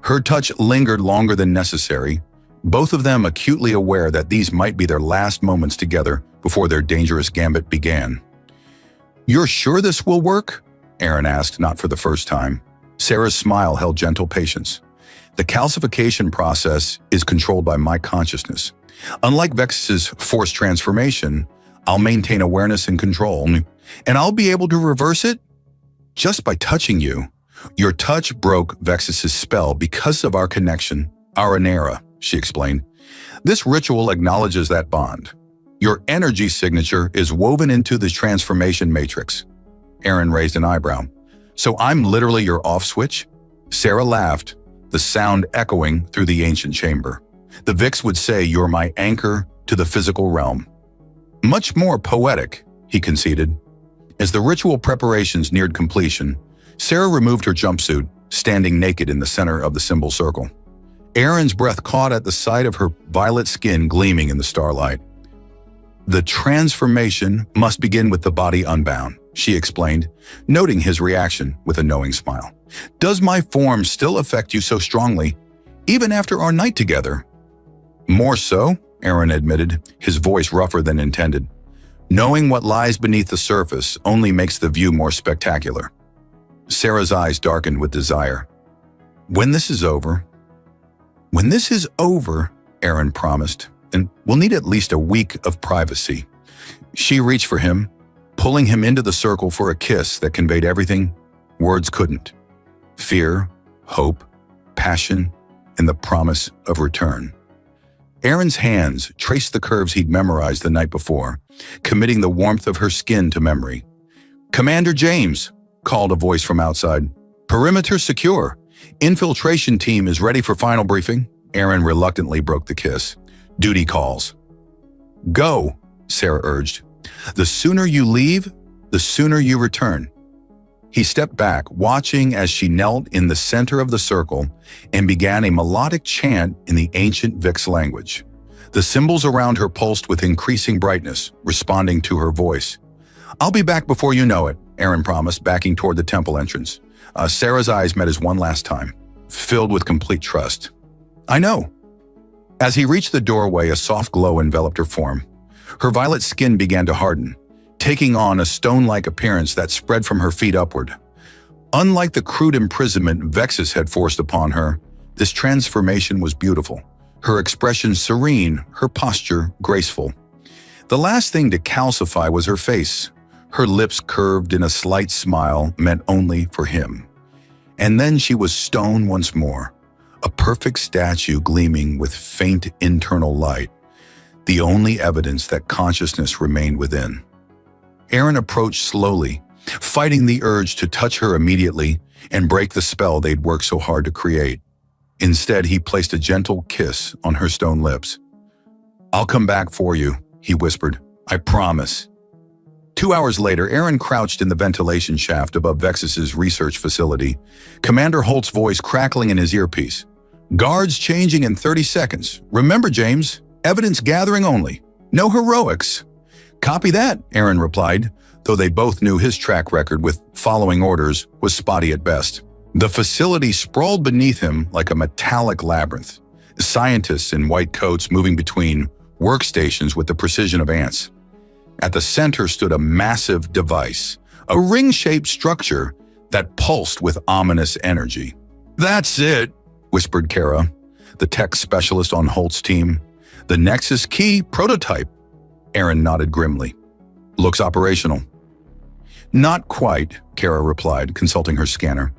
Her touch lingered longer than necessary, both of them acutely aware that these might be their last moments together before their dangerous gambit began. You're sure this will work? Aaron asked, not for the first time. Sarah's smile held gentle patience. The calcification process is controlled by my consciousness. Unlike Vexus's forced transformation, I'll maintain awareness and control, and I'll be able to reverse it just by touching you. Your touch broke Vexus's spell because of our connection, our Anera, she explained. This ritual acknowledges that bond. Your energy signature is woven into the transformation matrix. Aaron raised an eyebrow. So I'm literally your off switch? Sarah laughed, the sound echoing through the ancient chamber. The Vix would say you're my anchor to the physical realm. Much more poetic, he conceded. As the ritual preparations neared completion, Sarah removed her jumpsuit, standing naked in the center of the symbol circle. Aaron's breath caught at the sight of her violet skin gleaming in the starlight. The transformation must begin with the body unbound, she explained, noting his reaction with a knowing smile. Does my form still affect you so strongly, even after our night together? More so, Aaron admitted, his voice rougher than intended. Knowing what lies beneath the surface only makes the view more spectacular. Sarah's eyes darkened with desire. When this is over, Aaron promised, and we'll need at least a week of privacy. She reached for him, pulling him into the circle for a kiss that conveyed everything words couldn't. Fear, hope, passion, and the promise of return. Aaron's hands traced the curves he'd memorized the night before, committing the warmth of her skin to memory. Commander James, called a voice from outside. Perimeter secure. Infiltration team is ready for final briefing. Aaron reluctantly broke the kiss. Duty calls. Go, Sarah urged. The sooner you leave, the sooner you return. He stepped back, watching as she knelt in the center of the circle and began a melodic chant in the ancient Vix language. The symbols around her pulsed with increasing brightness, responding to her voice. I'll be back before you know it, Aaron promised, backing toward the temple entrance. Sarah's eyes met his one last time, filled with complete trust. I know. As he reached the doorway, a soft glow enveloped her form. Her violet skin began to harden, taking on a stone-like appearance that spread from her feet upward. Unlike the crude imprisonment Vexus had forced upon her, this transformation was beautiful, her expression serene, her posture graceful. The last thing to calcify was her face, her lips curved in a slight smile meant only for him. And then she was stone once more, a perfect statue gleaming with faint internal light, the only evidence that consciousness remained within. Aaron approached slowly, fighting the urge to touch her immediately and break the spell they'd worked so hard to create. Instead, he placed a gentle kiss on her stone lips. "I'll come back for you," he whispered. "I promise." 2 hours later, Aaron crouched in the ventilation shaft above Vexus's research facility, Commander Holt's voice crackling in his earpiece. "Guards changing in 30 seconds. Remember, James, evidence gathering only. No heroics." "Copy that," Aaron replied, though they both knew his track record with following orders was spotty at best. The facility sprawled beneath him like a metallic labyrinth, scientists in white coats moving between workstations with the precision of ants. At the center stood a massive device, a ring-shaped structure that pulsed with ominous energy. "That's it," whispered Kara, the tech specialist on Holt's team. "The Nexus Key prototype." Aaron nodded grimly. "Looks operational." "Not quite," Kara replied, consulting her scanner.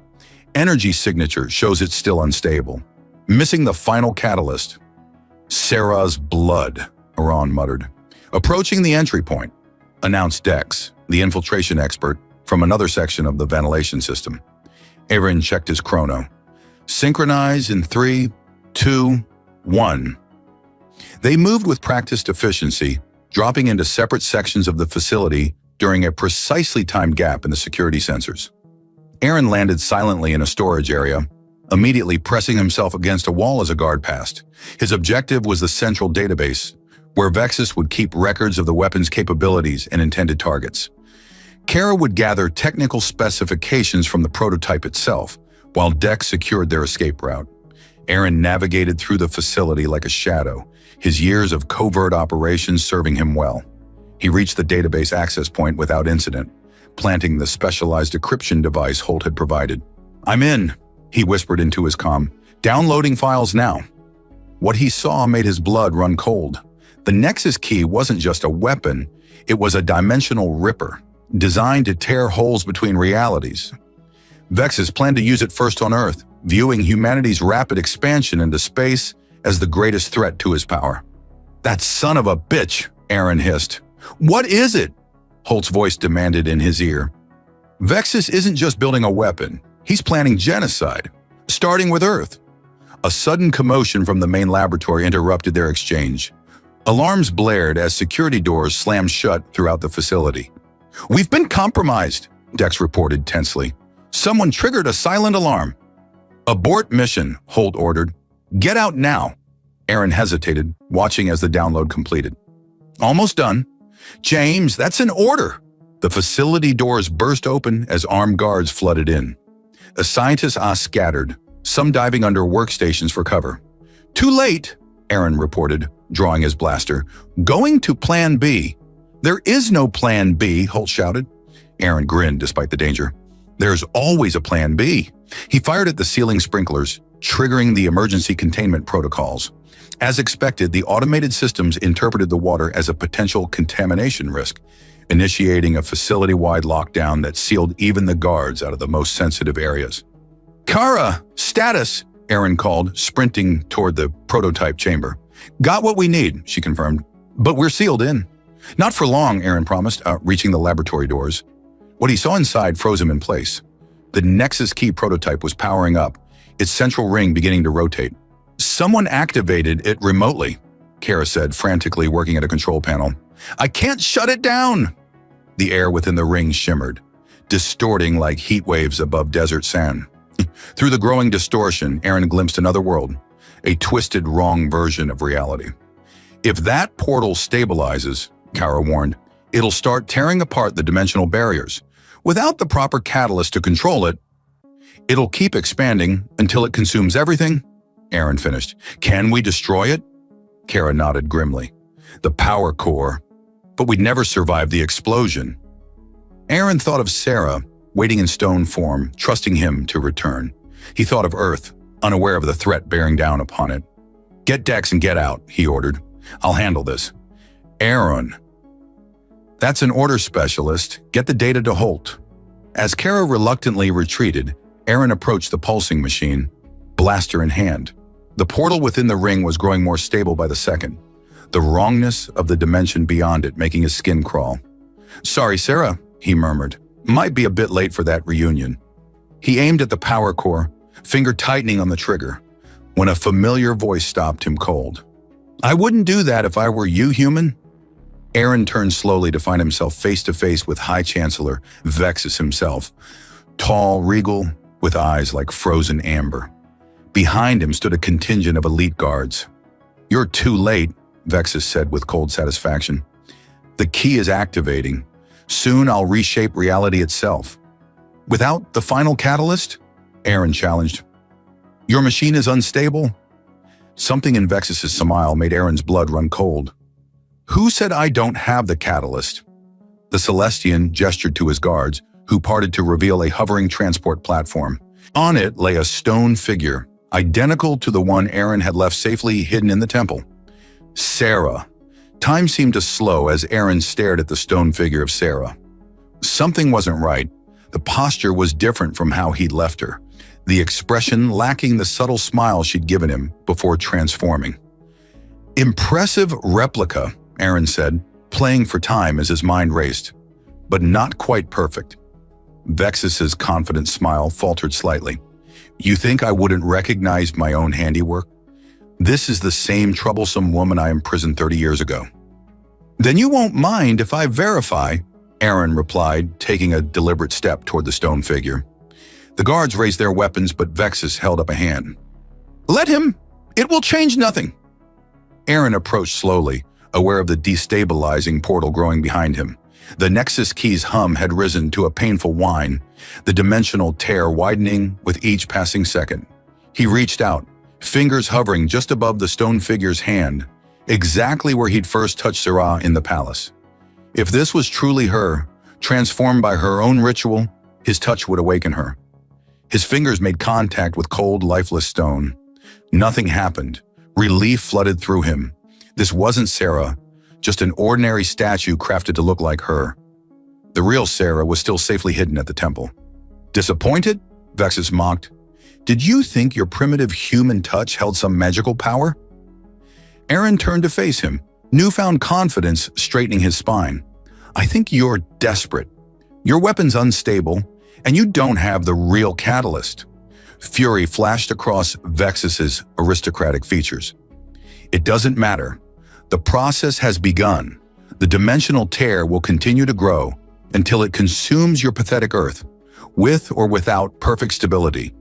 "Energy signature shows it's still unstable. Missing the final catalyst." "Sarah's blood," Aran muttered. "Approaching the entry point," announced Dex, the infiltration expert, from another section of the ventilation system. Aaron checked his chrono. "Synchronize in 3, 2, 1. They moved with practiced efficiency, dropping into separate sections of the facility during a precisely timed gap in the security sensors. Aaron landed silently in a storage area, immediately pressing himself against a wall as a guard passed. His objective was the central database, where Vexus would keep records of the weapon's capabilities and intended targets. Kara would gather technical specifications from the prototype itself, while Dex secured their escape route. Aaron navigated through the facility like a shadow, his years of covert operations serving him well. He reached the database access point without incident, planting the specialized decryption device Holt had provided. "I'm in," he whispered into his comm. "Downloading files now." What he saw made his blood run cold. The Nexus Key wasn't just a weapon, it was a dimensional ripper, designed to tear holes between realities. Vexus planned to use it first on Earth, viewing humanity's rapid expansion into space as the greatest threat to his power. "That son of a bitch," Aaron hissed. "What is it?" Holt's voice demanded in his ear. "Vexus isn't just building a weapon, he's planning genocide, starting with Earth." A sudden commotion from the main laboratory interrupted their exchange. Alarms blared as security doors slammed shut throughout the facility. "We've been compromised," Dex reported tensely. "Someone triggered a silent alarm." "Abort mission," Holt ordered. "Get out now." Aaron hesitated, watching as the download completed. "Almost done." "James, that's an order." The facility doors burst open as armed guards flooded in. The scientists scattered, some diving under workstations for cover. "Too late," Aaron reported, drawing his blaster. "Going to Plan B." "There is no Plan B," Holt shouted. Aaron grinned despite the danger. "There's always a Plan B." He fired at the ceiling sprinklers, triggering the emergency containment protocols. As expected, the automated systems interpreted the water as a potential contamination risk, initiating a facility-wide lockdown that sealed even the guards out of the most sensitive areas. "Kara, status," Aaron called, sprinting toward the prototype chamber. "Got what we need," she confirmed. "But we're sealed in." "Not for long," Aaron promised, reaching the laboratory doors. What he saw inside froze him in place. The Nexus Key prototype was powering up, its central ring beginning to rotate. "Someone activated it remotely," Kara said, frantically working at a control panel. "I can't shut it down!" The air within the ring shimmered, distorting like heat waves above desert sand. Through the growing distortion, Aaron glimpsed another world, a twisted, wrong version of reality. "If that portal stabilizes," Kara warned, "it'll start tearing apart the dimensional barriers. Without the proper catalyst to control it, it'll keep expanding until it consumes everything." Aaron finished. "Can we destroy it?" Kara nodded grimly. "The power core," but we'd never survive the explosion. Aaron thought of Sarah, waiting in stone form, trusting him to return. He thought of Earth, unaware of the threat bearing down upon it. "Get Dex and get out," he ordered. "I'll handle this." "Aaron." "That's an order, specialist. Get the data to Holt." As Kara reluctantly retreated, Aaron approached the pulsing machine, blaster in hand. The portal within the ring was growing more stable by the second, the wrongness of the dimension beyond it making his skin crawl. "Sorry, Sarah," he murmured. "Might be a bit late for that reunion." He aimed at the power core, finger tightening on the trigger, when a familiar voice stopped him cold. "I wouldn't do that if I were you, human." Aaron turned slowly to find himself face to face with High Chancellor Vexus himself, tall, regal, with eyes like frozen amber. Behind him stood a contingent of elite guards. "You're too late," Vexus said with cold satisfaction. "The key is activating. Soon I'll reshape reality itself." "Without the final catalyst?" Aaron challenged. "Your machine is unstable?" Something in Vexus's smile made Aaron's blood run cold. "Who said I don't have the catalyst?" The Celestian gestured to his guards, who parted to reveal a hovering transport platform. On it lay a stone figure, identical to the one Aaron had left safely hidden in the temple. Sarah. Time seemed to slow as Aaron stared at the stone figure of Sarah. Something wasn't right. The posture was different from how he'd left her, the expression lacking the subtle smile she'd given him before transforming. "Impressive replica," Aaron said, playing for time as his mind raced, "but not quite perfect." Vexus's confident smile faltered slightly. "You think I wouldn't recognize my own handiwork? This is the same troublesome woman I imprisoned 30 years ago." "Then you won't mind if I verify," Aaron replied, taking a deliberate step toward the stone figure. The guards raised their weapons, but Vexus held up a hand. "Let him! It will change nothing." Aaron approached slowly, aware of the destabilizing portal growing behind him. The Nexus key's hum had risen to a painful whine, the dimensional tear widening with each passing second. He reached out, fingers hovering just above the stone figure's hand, exactly where he'd first touched Sarah in the palace. If this was truly her, transformed by her own ritual, his touch would awaken her. His fingers made contact with cold, lifeless stone. Nothing happened. Relief flooded through him. This wasn't Sarah, just an ordinary statue crafted to look like her. The real Sarah was still safely hidden at the temple. "Disappointed?" Vexus mocked. "Did you think your primitive human touch held some magical power?" Aaron turned to face him, newfound confidence straightening his spine. "I think you're desperate. Your weapon's unstable, and you don't have the real catalyst." Fury flashed across Vexus's aristocratic features. "It doesn't matter. The process has begun. The dimensional tear will continue to grow until it consumes your pathetic Earth, with or without perfect stability."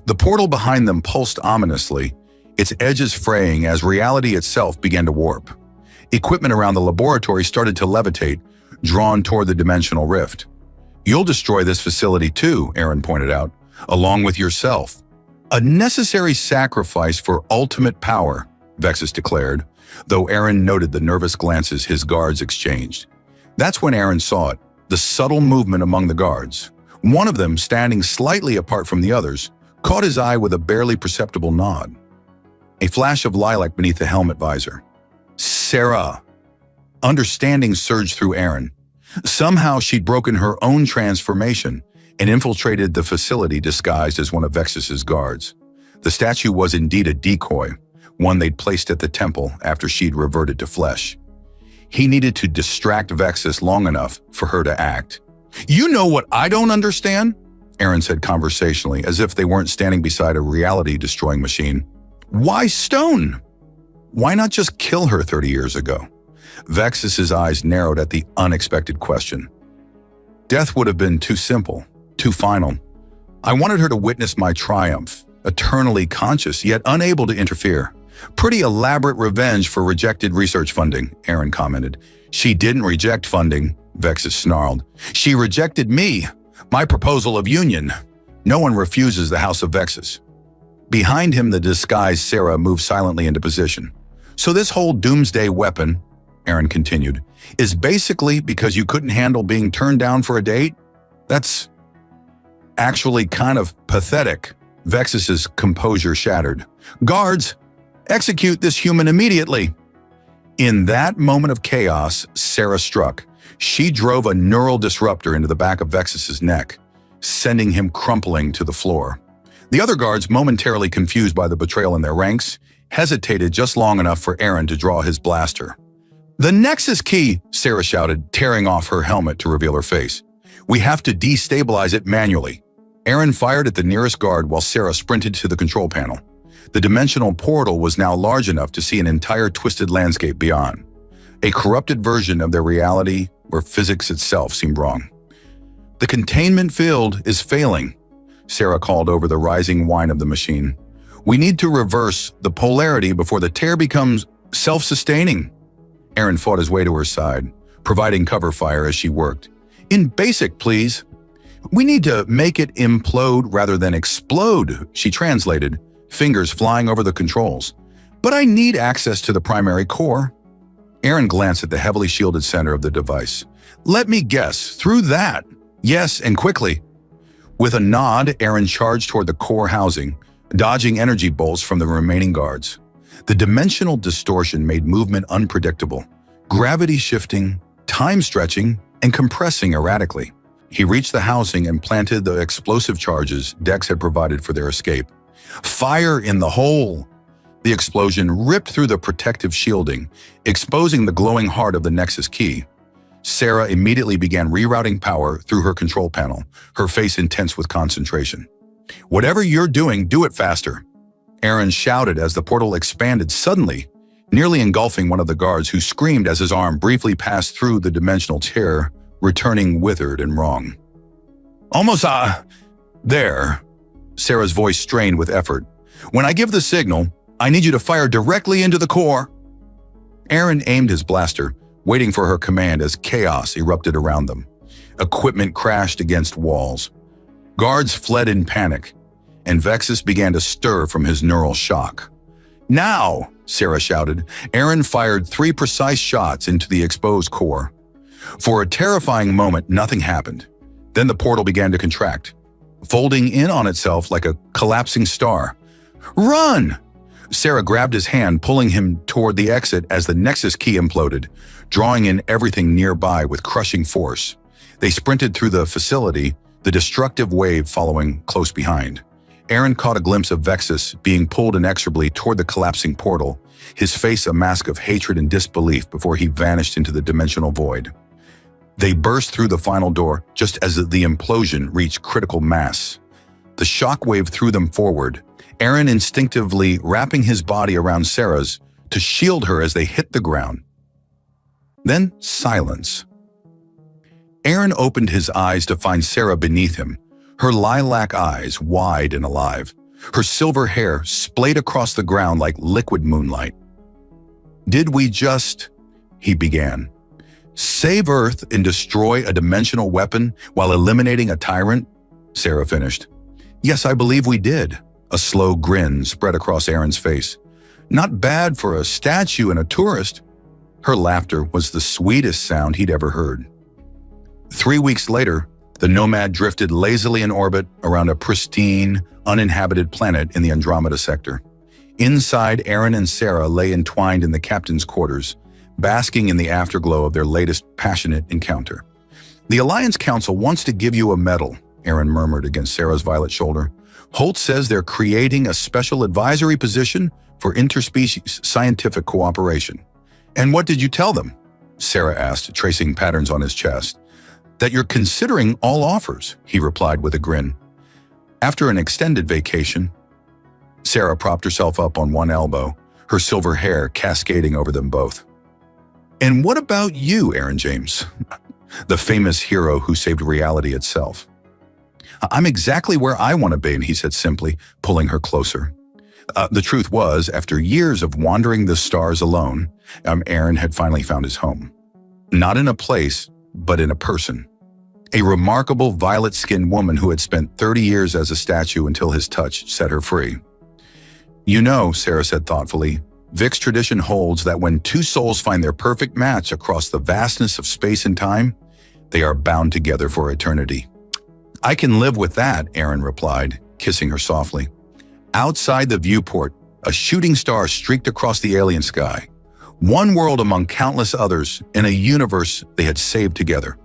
The portal behind them pulsed ominously, its edges fraying as reality itself began to warp. Equipment around the laboratory started to levitate, drawn toward the dimensional rift. "You'll destroy this facility too," Aaron pointed out, "along with yourself." "A necessary sacrifice for ultimate power," Vexus declared, though Aaron noted the nervous glances his guards exchanged. That's when Aaron saw it, the subtle movement among the guards. One of them, standing slightly apart from the others, caught his eye with a barely perceptible nod. A flash of lilac beneath the helmet visor. Sarah. Understanding surged through Aaron. Somehow she'd broken her own transformation and infiltrated the facility disguised as one of Vexus's guards. The statue was indeed a decoy, one they'd placed at the temple after she'd reverted to flesh. He needed to distract Vexus long enough for her to act. "You know what I don't understand?" Aaron said conversationally, as if they weren't standing beside a reality-destroying machine. "Why stone? Why not just kill her 30 years ago?" Vexus's eyes narrowed at the unexpected question. "Death would have been too simple, too final. I wanted her to witness my triumph, eternally conscious yet unable to interfere. Pretty elaborate revenge for rejected research funding," Aaron commented. "She didn't reject funding," Vexus snarled. "She rejected me, my proposal of union. No one refuses the House of Vexus." Behind him, the disguised Sarah moved silently into position. "So this whole doomsday weapon, Aaron continued, is basically because you couldn't handle being turned down for a date? That's actually kind of pathetic. Vexus's composure shattered. Guards, execute this human immediately. In that moment of chaos, Sarah struck. She drove a neural disruptor into the back of Vexus's neck, sending him crumpling to the floor. The other guards, momentarily confused by the betrayal in their ranks, hesitated just long enough for Aaron to draw his blaster. The Nexus key, Sarah shouted, tearing off her helmet to reveal her face. We have to destabilize it manually. Aaron fired at the nearest guard while Sarah sprinted to the control panel. The dimensional portal was now large enough to see an entire twisted landscape beyond. A corrupted version of their reality where physics itself seemed wrong. The containment field is failing, Sarah called over the rising whine of the machine. We need to reverse the polarity before the tear becomes self-sustaining. Aaron fought his way to her side, providing cover fire as she worked. In basic, please. We need to make it implode rather than explode, she translated, fingers flying over the controls. But I need access to the primary core. Aaron glanced at the heavily shielded center of the device. Let me guess, through that. Yes, and quickly. With a nod, Aaron charged toward the core housing, dodging energy bolts from the remaining guards. The dimensional distortion made movement unpredictable, gravity shifting, time stretching, and compressing erratically. He reached the housing and planted the explosive charges Dex had provided for their escape. Fire in the hole! The explosion ripped through the protective shielding, exposing the glowing heart of the Nexus key. Sarah immediately began rerouting power through her control panel, her face intense with concentration. Whatever you're doing, do it faster. Aaron shouted as the portal expanded suddenly, nearly engulfing one of the guards who screamed as his arm briefly passed through the dimensional tear, returning withered and wrong. Almost, there. Sarah's voice strained with effort. When I give the signal, I need you to fire directly into the core. Aaron aimed his blaster, waiting for her command as chaos erupted around them. Equipment crashed against walls. Guards fled in panic, and Vexus began to stir from his neural shock. Now, Sarah shouted. Aaron fired 3 precise shots into the exposed core. For a terrifying moment, nothing happened. Then the portal began to contract, folding in on itself like a collapsing star. Run! Sarah grabbed his hand, pulling him toward the exit as the Nexus key imploded, drawing in everything nearby with crushing force. They sprinted through the facility, the destructive wave following close behind. Aaron caught a glimpse of Vexus being pulled inexorably toward the collapsing portal, his face a mask of hatred and disbelief before he vanished into the dimensional void. They burst through the final door just as the implosion reached critical mass. The shockwave threw them forward, Aaron instinctively wrapping his body around Sarah's to shield her as they hit the ground. Then silence. Aaron opened his eyes to find Sarah beneath him, her lilac eyes wide and alive, her silver hair splayed across the ground like liquid moonlight. Did we just, he began, save Earth and destroy a dimensional weapon while eliminating a tyrant? Sarah finished. Yes, I believe we did. A slow grin spread across Aaron's face. Not bad for a statue and a tourist. Her laughter was the sweetest sound he'd ever heard. 3 weeks later, the Nomad drifted lazily in orbit around a pristine, uninhabited planet in the Andromeda sector. Inside, Aaron and Sarah lay entwined in the captain's quarters, basking in the afterglow of their latest passionate encounter. The Alliance Council wants to give you a medal, Aaron murmured against Sarah's violet shoulder. Holt says they're creating a special advisory position for interspecies scientific cooperation. And what did you tell them? Sarah asked, tracing patterns on his chest. That you're considering all offers, he replied with a grin. After an extended vacation, Sarah propped herself up on one elbow, her silver hair cascading over them both. And what about you, Aaron James? The famous hero who saved reality itself. I'm exactly where I want to be, he said simply, pulling her closer. The truth was, after years of wandering the stars alone, Aaron had finally found his home. Not in a place, but in a person. A remarkable violet-skinned woman who had spent 30 years as a statue until his touch set her free. You know, Sarah said thoughtfully, Vic's tradition holds that when two souls find their perfect match across the vastness of space and time, they are bound together for eternity. I can live with that, Erin replied, kissing her softly. Outside the viewport, a shooting star streaked across the alien sky. One world among countless others in a universe they had saved together.